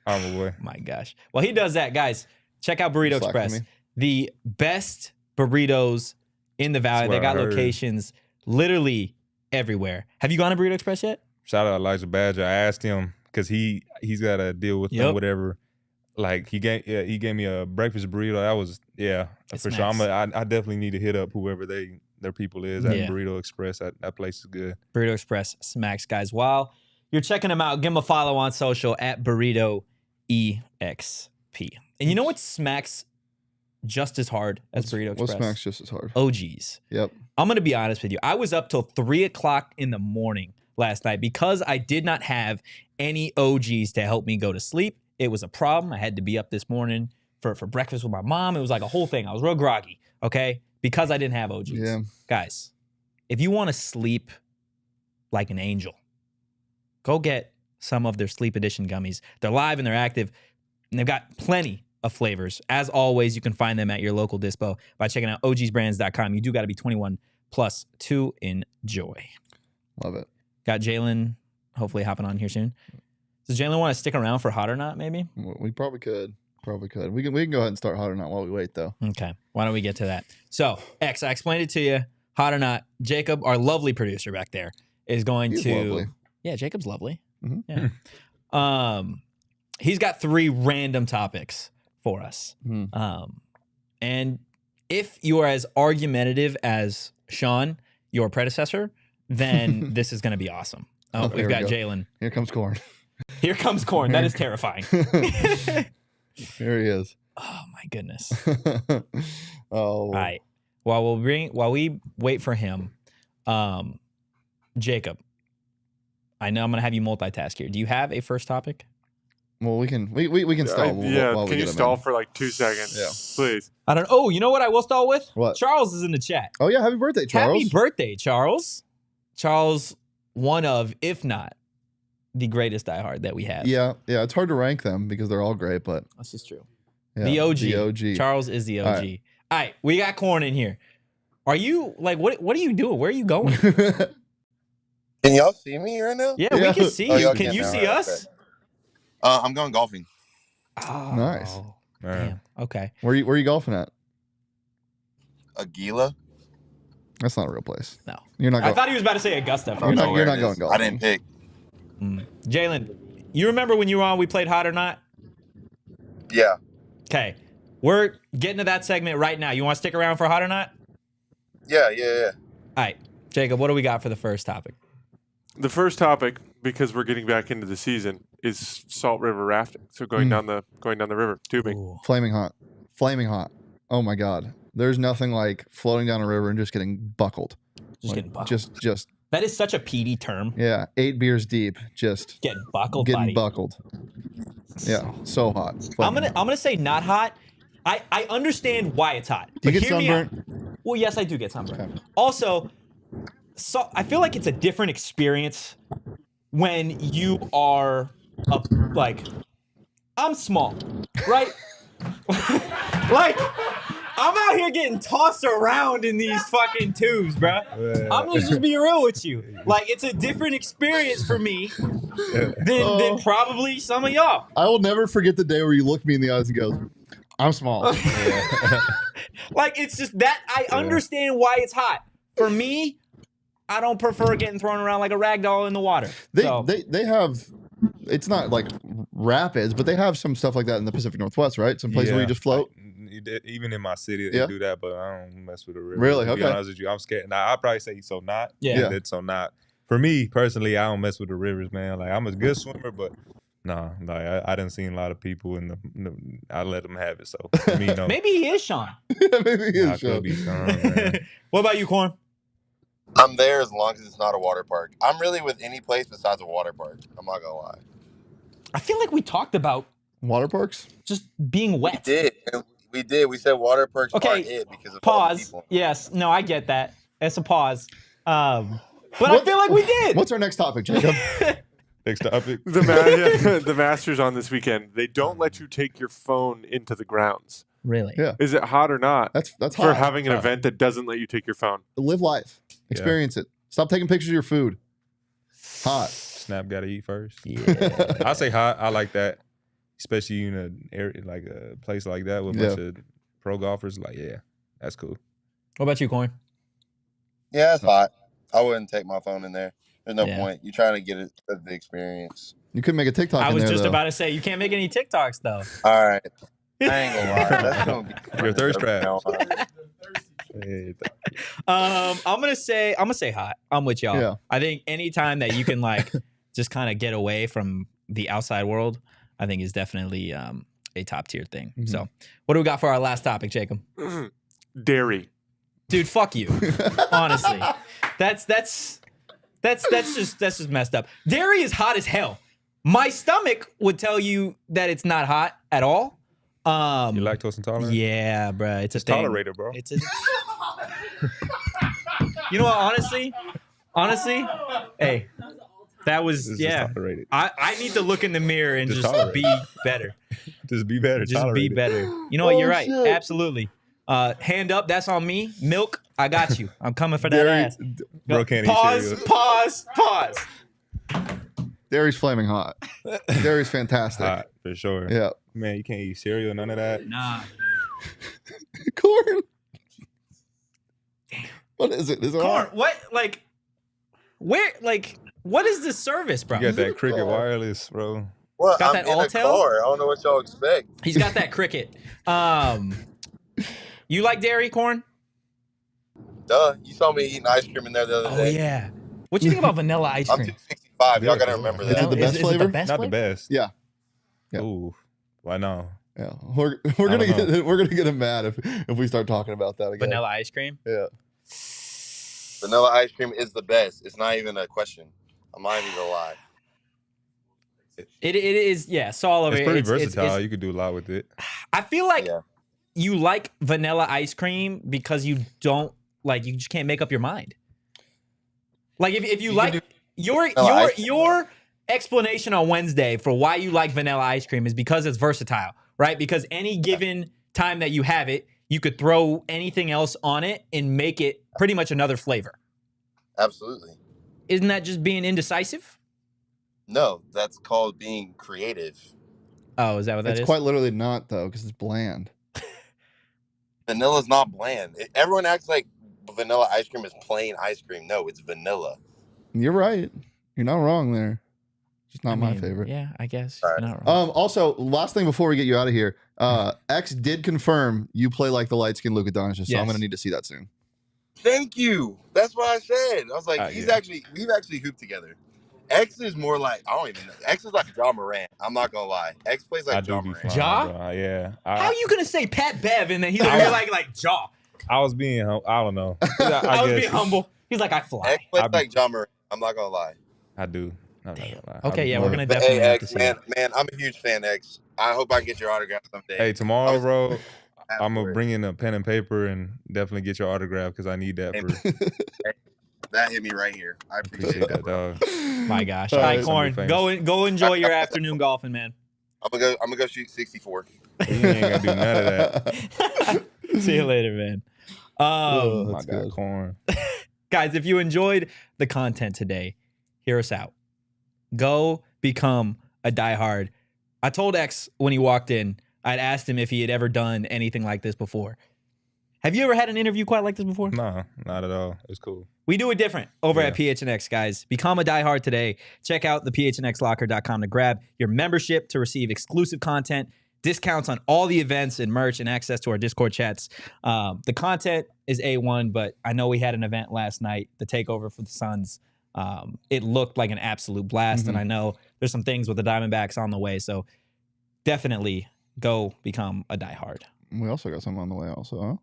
I'm a boy. My gosh. Well, he does that, guys. Check out Burrito Slack for Express, me. the best burritos in the valley. That's They what got I heard. locations literally everywhere. Have you gone to Burrito Express yet? Shout out Elijah Badger. I asked him because he's got to deal with Yep. whatever. Like he gave me a breakfast burrito. That was It for sure. smacks. I definitely need to hit up whoever their people is at Yeah. Burrito Express. That place is good. Burrito Express smacks, guys. While you're checking them out, give them a follow on social at Burrito EXP. And you know what smacks just as hard as Burrito What Express? smacks just as hard? OGs. Yep. I'm going to be honest with you. I was up till 3:00 in the morning last night because I did not have any OGs to help me go to sleep. It was a problem. I had to be up this morning for breakfast with my mom. It was like a whole thing. I was real groggy, okay? Because I didn't have OGs. Yeah. Guys, if you want to sleep like an angel, go get some of their Sleep Edition gummies. They're live and they're active, and they've got plenty of flavors. As always, you can find them at your local dispo by checking out ogsbrands.com. You do got to be 21 plus to enjoy. Love it. Got Jalen hopefully hopping on here soon. Does Jalen want to stick around for Hot or Not, maybe? We probably could. Probably could. We can go ahead and start Hot or Not while we wait, though. Okay. Why don't we get to that? So, X, I explained it to you. Hot or Not. Jacob, our lovely producer back there, is going He's to. lovely. Yeah, Jacob's lovely. Mhm. Yeah. He's got 3 random topics for us. Mhm. And if you are as argumentative as Sean, your predecessor, then this is going to be awesome. Oh, We've here we got go. Jalen. Here comes Corn. Here comes Corn. That is terrifying. Here he is. Oh my goodness. Oh. All right. While we wait for him, Jacob, I know I'm gonna have you multitask here. Do you have a first topic? Well, we can stall. While can you stall for like 2 seconds? Yeah. Please. I don't. Oh, you know what I will stall with? What? Charles is in the chat. Oh yeah, happy birthday, Charles! Happy birthday, Charles. Charles, one of, if not, the greatest diehard that we have. Yeah. It's hard to rank them because they're all great, but This is true. yeah, The OG. The OG. Charles is the OG. All right, we got Corn in here. Are you like what are you doing? Where are you going? Can y'all see me right now? Yeah, we can see you. y'all Can you now, see right, us? okay. I'm going golfing. Oh, Nice. Damn. Okay. Where you golfing at? Aguila. That's not a real place. No. You're not. I thought he was about to say Augusta. You're not Where it going is. golfing. I didn't pick. Jalen, you remember when you were on We Played Hot or Not? Yeah. Okay. We're getting to that segment right now. You want to stick around for Hot or Not? Yeah. All right. Jacob, what do we got for the first topic? The first topic, because we're getting back into the season, is Salt River rafting. So going down the river, tubing. Ooh. Flaming hot. Oh my God. There's nothing like floating down a river and just getting buckled. Getting buckled. Just That is such a PD term. yeah. 8 beers deep. Just Getting buckled. getting buddy. buckled. Yeah. So hot. I'm gonna say not hot. I understand why it's hot. You get Hear me out. sunburnt? Well, yes, I do get sunburned. Okay. Also, so I feel like it's a different experience when you are I'm small, right? Like I'm out here getting tossed around in these fucking tubes, bro. I'm gonna just be real with you. Like it's a different experience for me than probably some of y'all. I will never forget the day where you looked me in the eyes and goes, "I'm small." Like it's just that I understand why it's hot. For me, I don't prefer getting thrown around like a rag doll in the water. They have. It's not like rapids, but they have some stuff like that in the Pacific Northwest, right? Some places where you just float. Even in my city, they do that, but I don't mess with the river. Really? To be Okay. honest with you, I'm scared. Now, I'll probably say so not. Yeah. That's so not. For me, personally, I don't mess with the rivers, man. Like, I'm a good swimmer, but nah. Like, I done seen a lot of people I let them have it. So, for me, no. Maybe he is Sean. Maybe he I is. could be man. What about you, Corn? I'm there as long as it's not a water park. I'm really with any place besides a water park. I'm not gonna lie. I feel like we talked about Water parks? just being wet. We did. We said water parks Okay, aren't it because of all the Pause. people. Yes. No, I get that. It's a pause. But I feel like we did. What's our next topic, Jacob? Next topic. The Masters on this weekend. They don't let you take your phone into the grounds. Really? Yeah. Is it hot or not? That's for hot. having an event that doesn't let you take your phone. Live life. Experience it. Stop taking pictures of your food. Hot. Snap got to eat first. Yeah. I say hot. I like that, especially in an area like a place like that with a bunch of pro golfers. Like, yeah, that's cool. What about you, Corn? Yeah, it's hot. I wouldn't take my phone in there. There's no point. You're trying to get it the experience. You couldn't make a TikTok. I was in there, just though. about to say you can't make any TikToks though. All right. I ain't gonna lie. That's gonna be Your thirst trap. I'm gonna say hot. I'm with y'all. Yeah. I think anytime that you can like just kind of get away from the outside world, I think is definitely a top tier thing. Mhm. So, what do we got for our last topic, Jacob? Dairy. Dude, fuck you. Honestly, that's just messed up. Dairy is hot as hell. My stomach would tell you that it's not hot at all. You lactose intolerant? Yeah, bro. It's a It's thing. tolerated, bro. It's a. You know what? Honestly, hey, that was It's yeah. just tolerated. I need to look in the mirror and Just just tolerate. be better. Just be better. Just tolerate be it. better. You know what? You're right. shit. Absolutely. Hand up. That's on me. Milk. I got you. I'm coming for that Dairy- ass. Bro can't eat cereal. Pause. Dairy's flaming hot. Dairy's fantastic. Hot, for sure. Yeah. Man, you can't eat cereal, none of that. Nah. Corn. What is it? Is it Corn. hot? What? Like, where? Like, what is this service, bro? You got that Cricket wireless, bro. What? Got I'm that in a Alltel? car. I don't know what y'all expect. He's got that cricket. You like dairy, Corn? Duh. You saw me eating ice cream in there the other Oh day. yeah. What you think about vanilla ice I'm cream? 265. Y'all gotta remember Is it that. the best flavor? best Not flavor? the best. Yeah. Yeah. Ooh. Why not? Yeah. We're gonna get him mad if we start talking about that again. Vanilla ice cream? Yeah. Vanilla ice cream is the best. It's not even a question. I'm not even gonna lie. It is, yeah, it's all over. It's pretty versatile. You could do a lot with it. I feel like you like vanilla ice cream because you don't like, you just can't make up your mind. Like if you like your explanation on Wednesday for why you like vanilla ice cream is because it's versatile, right? Because any given time that you have it, you could throw anything else on it and make it pretty much another flavor. Absolutely. Isn't that just being indecisive? No, that's called being creative. Oh, is that what that is? It's quite literally not, though, because it's bland. Vanilla's not bland. Everyone acts like vanilla ice cream is plain ice cream. No, it's vanilla. You're right. You're not wrong there. Just not my favorite. Yeah, I guess. Right. Not wrong. Also, last thing before we get you out of here, X did confirm you play like the light skinned Luka Doncic, so I'm going to need to see that soon. Thank you. That's what I said. I was like, we've actually hooped together. X is more like, I don't even know. X is like Ja Morant. I'm not gonna lie. X plays like Ja Morant. Ja? Yeah. How are you gonna say Pat Bev and then he's like Ja? I was being, I don't know. I was being humble. He's like, I fly. X plays like Ja Morant. I'm not gonna lie. I do. I'm not gonna lie. Okay, yeah, we're gonna But definitely hey, have to X, see man, I'm a huge fan, X. I hope I can get your autograph someday. Hey, tomorrow, bro, I'm gonna bring in a pen and paper and definitely get your autograph because I need that for. That hit me right here. I appreciate that, dog. My gosh. All right, Corn, go enjoy your afternoon golfing, man. I'm gonna go shoot 64. You ain't gonna do none of that. See you later, man. Oh my God, Corn. Guys, if you enjoyed the content today, hear us out. Go become a diehard. I told X when he walked in, I'd asked him if he had ever done anything like this before. Have you ever had an interview quite like this before? No, not at all. It's cool. We do it different over at PHNX, guys. Become a diehard today. Check out the phnxlocker.com to grab your membership to receive exclusive content, discounts on all the events and merch, and access to our Discord chats. The content is A1, but I know we had an event last night, the takeover for the Suns. It looked like an absolute blast, and I know there's some things with the Diamondbacks on the way, so definitely go become a diehard. We also got something on the way also, huh?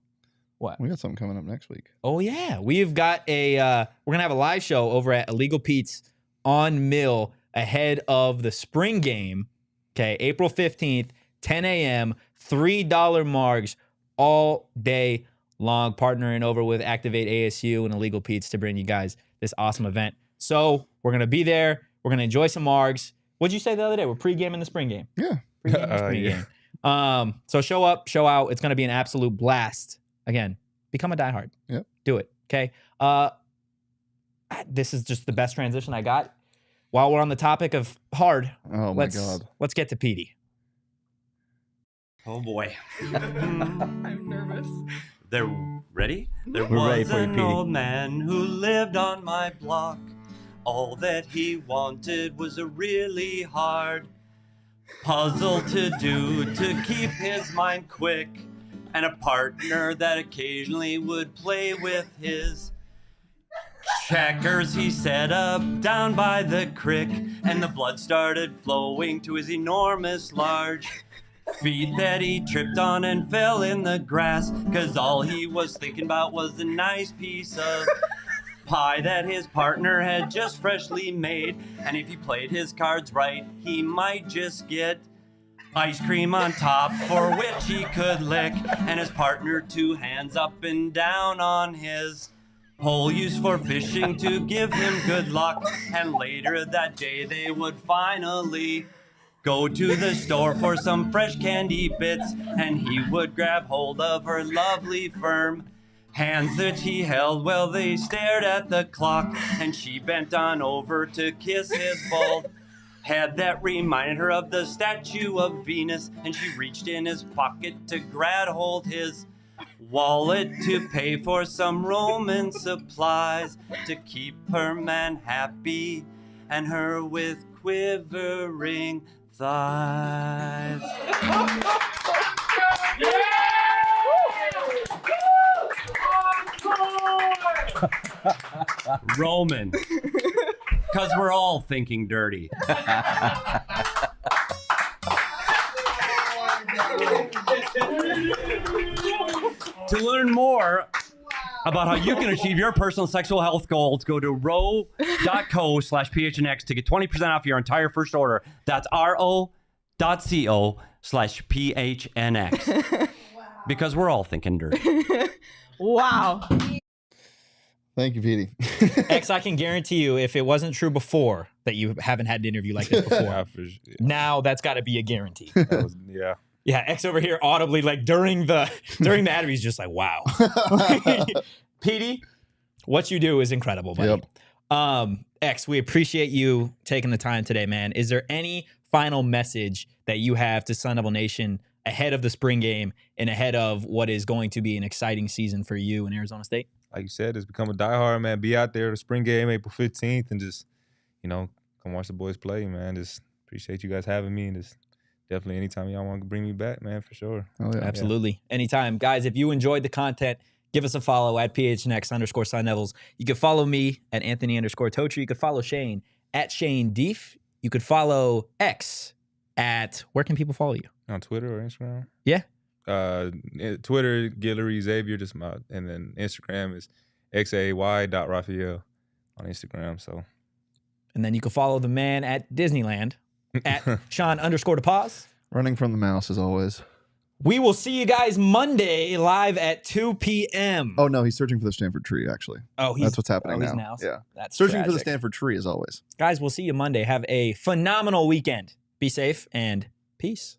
What? We got something coming up next week. Oh, yeah. We've got we're going to have a live show over at Illegal Pete's on Mill ahead of the spring game. Okay, April 15th, 10 a.m., $3 margs all day long, partnering over with Activate ASU and Illegal Pete's to bring you guys this awesome event. So we're going to be there. We're going to enjoy some margs. What'd you say the other day? We're pre-gaming the spring game. Yeah. Pre-gaming the spring game. So show up, show out. It's going to be an absolute blast. Again, become a diehard. Yep. Do it. Okay. This is just the best transition I got. While we're on the topic of hard, let's get to Petey. Oh boy. I'm nervous. They're ready? There We're ready was for you, an Petey. old man who lived on my block. All that he wanted was a really hard puzzle to do to keep his mind quick, and a partner that occasionally would play with his checkers. He set up down by the creek, and the blood started flowing to his enormous large feet that he tripped on and fell in the grass, 'cause all he was thinking about was the nice piece of pie that his partner had just freshly made. And if he played his cards right, he might just get ice cream on top for which he could lick, and his partner 2 hands up and down on his pole used for fishing to give him good luck. And later that day they would finally go to the store for some fresh candy bits, and he would grab hold of her lovely firm hands that he held while they stared at the clock, and she bent on over to kiss his bald head that reminded her of the statue of Venus, and she reached in his pocket to grab hold his wallet to pay for some Roman supplies to keep her man happy and her with quivering thighs. Roman, because we're all thinking dirty. To learn more about how you can achieve your personal sexual health goals, go to ro.co/PHNX to get 20% off your entire first order. That's ro.co/PHNX. Because we're all thinking dirty. Wow. Thank you, Petey. X, I can guarantee you, if it wasn't true before that you haven't had an interview like this before, now that's got to be a guarantee. Yeah. Yeah, X over here audibly, like during the interview, he's just like, wow. Petey, what you do is incredible, buddy. Yep. X, we appreciate you taking the time today, man. Is there any final message that you have to Sun Devil Nation ahead of the spring game and ahead of what is going to be an exciting season for you in Arizona State? Like you said, it's become a diehard, man. Be out there the spring game, April 15th, and just, come watch the boys play, man. Just appreciate you guys having me, and just definitely anytime y'all want to bring me back, man, for sure. Oh, yeah. Absolutely. Yeah. Anytime. Guys, if you enjoyed the content, give us a follow at PHNX_Sun Devils. You can follow me at Anthony_Totri. You could follow Shane at Shane Deef. You could follow X at, where can people follow you? On Twitter or Instagram? Yeah. Twitter, Guillory, Xavier, and then Instagram is xay.raphael on Instagram. So, and then you can follow the man at Disneyland at Sean_DePaz. Running from the mouse as always. We will see you guys Monday live at 2 p.m. Oh no, he's searching for the Stanford tree. Actually, that's what's happening now. Yeah, that's searching tragic. for the Stanford tree as always. Guys, we'll see you Monday. Have a phenomenal weekend. Be safe and peace.